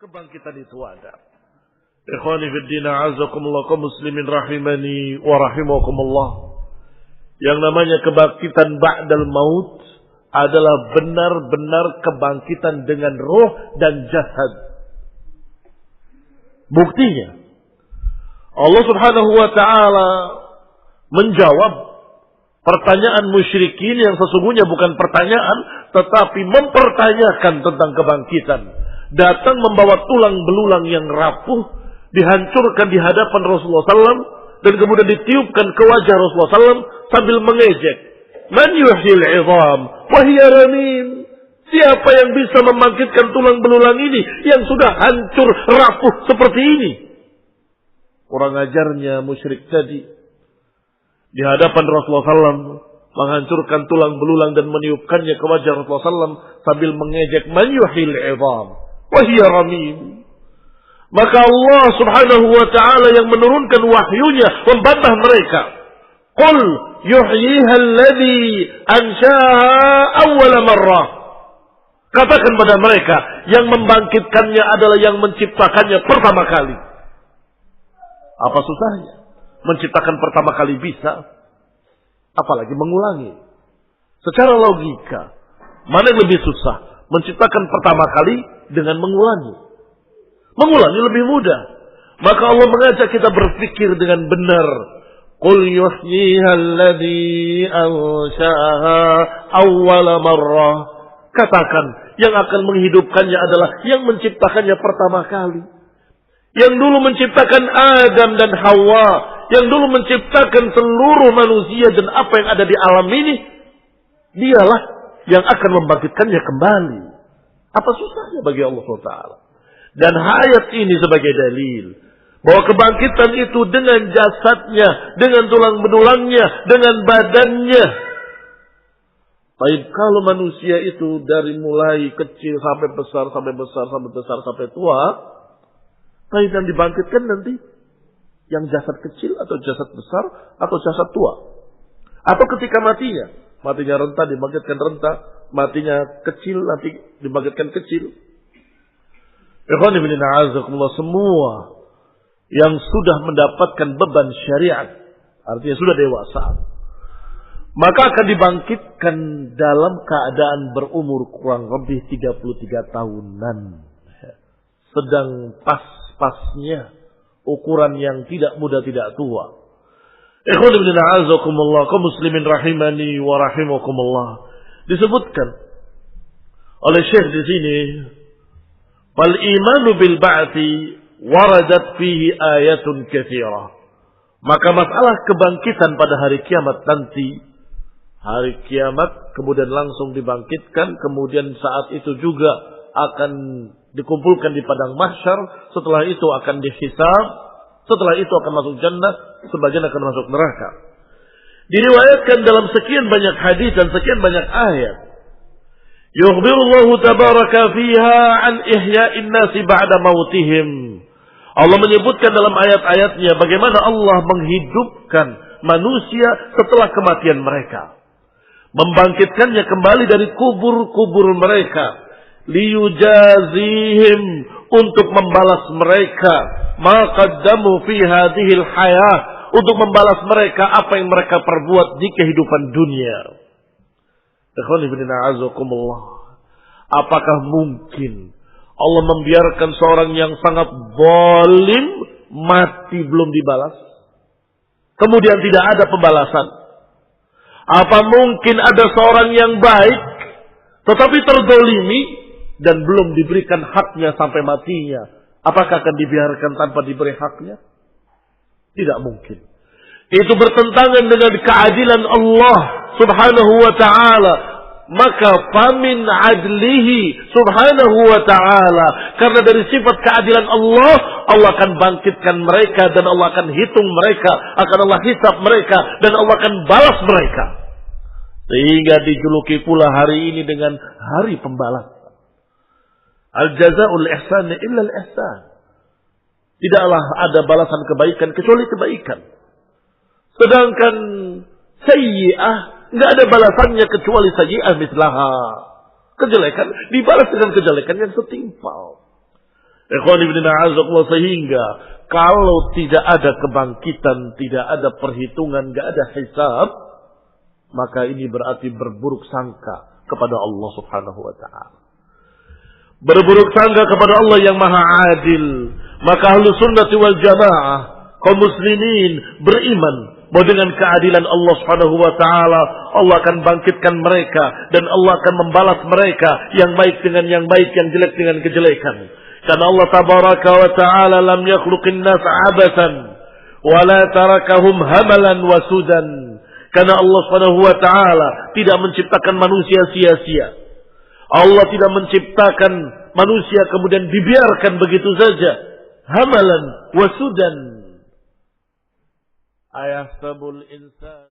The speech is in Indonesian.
Kebangkitan itu ada. Ikhwani fid din, a'azakumullah, kaum muslimin rahimani wa rahimakumullah. Yang namanya kebangkitan ba'dal maut adalah benar-benar kebangkitan dengan roh dan jasad. Buktinya Allah Subhanahu wa taala menjawab pertanyaan musyrikin yang sesungguhnya bukan pertanyaan tetapi mempertanyakan tentang kebangkitan. Datang membawa tulang belulang yang rapuh, dihancurkan di hadapan Rasulullah SAW, dan kemudian ditiupkan ke wajah Rasulullah SAW sambil mengejek. Man yuhyil 'idham wa hiya ramim. Siapa yang bisa membangkitkan tulang belulang ini yang sudah hancur rapuh seperti ini? Kurang ajarnya musyrik tadi di hadapan Rasulullah SAW menghancurkan tulang belulang dan meniupkannya ke wajah Rasulullah SAW sambil mengejek, man yuhyil 'idham wahia ramim. Maka Allah Subhanahu wa taala yang menurunkan wahyunya membantah mereka. Qul yuhyiha alladhi anshaaha awwal marrah. Katakan pada mereka, yang membangkitkannya adalah yang menciptakannya pertama kali. Apa susahnya? Menciptakan pertama kali bisa, apalagi mengulangi. Secara logika, mana yang lebih susah? Menciptakan pertama kali dengan mengulangi. Mengulangi lebih mudah. Maka Allah mengajak kita berpikir dengan benar. Qul yuhyiha alladhi ansha'aha awwala marrah. Katakan, yang akan menghidupkannya adalah yang menciptakannya pertama kali. Yang dulu menciptakan Adam dan Hawa, yang dulu menciptakan seluruh manusia dan apa yang ada di alam ini, dialah yang akan membangkitkannya kembali. Apa susahnya bagi Allah SWT? Dan ayat ini sebagai dalil bahwa kebangkitan itu dengan jasadnya, dengan tulang benulangnya, dengan badannya. Baik, kalau manusia itu dari mulai kecil sampai besar, sampai besar, sampai besar, sampai tua, baik, dan dibangkitkan nanti yang jasad kecil atau jasad besar atau jasad tua. Atau ketika matinya renta dibangkitkan renta, matinya kecil nanti dibangkitkan kecil. Ikhwan ibn a'azakumullah, semua yang sudah mendapatkan beban syariat, artinya sudah dewasa, maka akan dibangkitkan dalam keadaan berumur kurang lebih 33 tahunan. Sedang pas-pasnya, ukuran yang tidak muda tidak tua. Ikhwan ibn a'azakumullah, kaum muslimin rahimani wa rahimakumullah. Disebutkan oleh Syekh di sini, wal imanu bil ba'thi waradat fihi ayatun katsirah. Maka masalah kebangkitan pada hari kiamat nanti, hari kiamat kemudian langsung dibangkitkan, kemudian saat itu juga akan dikumpulkan di padang mahsyar, setelah itu akan dihisab, setelah itu akan masuk jannah, sebagian akan masuk neraka. Diriwayatkan dalam sekian banyak hadis dan sekian banyak ayat. Yukhbirullahu tabaraka fiha an ihya'in nasi ba'da mautihim. Allah menyebutkan dalam ayat-ayatnya bagaimana Allah menghidupkan manusia setelah kematian mereka. Membangkitkannya kembali dari kubur-kubur mereka. Liyujazihim, untuk membalas mereka. Ma qaddamu fi hadhil hayah, untuk membalas mereka apa yang mereka perbuat di kehidupan dunia. Ikhwan ibn a'azakumullah, apakah mungkin Allah membiarkan seorang yang sangat zalim mati belum dibalas, kemudian tidak ada pembalasan? Apa mungkin ada seorang yang baik tetapi terzalimi dan belum diberikan haknya sampai matinya, apakah akan dibiarkan tanpa diberi haknya? Tidak mungkin. Itu bertentangan dengan keadilan Allah Subhanahu wa ta'ala. Maka famin adlihi Subhanahu wa ta'ala, karena dari sifat keadilan Allah, Allah akan bangkitkan mereka dan Allah akan hitung mereka, akan Allah hisab mereka dan Allah akan balas mereka. Sehingga dijuluki pula hari ini dengan hari pembalasan. Al-jaza'ul ihsan illa al-ihsan. Tidaklah ada balasan kebaikan kecuali kebaikan. Sedangkan sayyi'ah, enggak ada balasannya kecuali sayyi'ah mislaha. Kejelekan dibalas dengan kejelekan yang setimpal. Ikhwan ibn a'azakullah, sehingga kalau tidak ada kebangkitan, tidak ada perhitungan, tidak ada hisab, maka ini berarti berburuk sangka kepada Allah subhanahu wa ta'ala. Berburuk sangka kepada Allah yang maha adil. Maka Ahlus Sunnah wal Jamaah, kaum muslimin, beriman bahwa dengan keadilan Allah subhanahu wa ta'ala, Allah akan bangkitkan mereka dan Allah akan membalas mereka, yang baik dengan yang baik, yang jelek dengan kejelekan. Karena Allah tabaraka wa ta'ala lam yakhluqin nas abasan wa la tarakahum hamalan wa sudan. Karena Allah subhanahu wa ta'ala tidak menciptakan manusia sia-sia. Allah tidak menciptakan manusia kemudian dibiarkan begitu saja. Hamalan wa sudan. Ayahsabul insan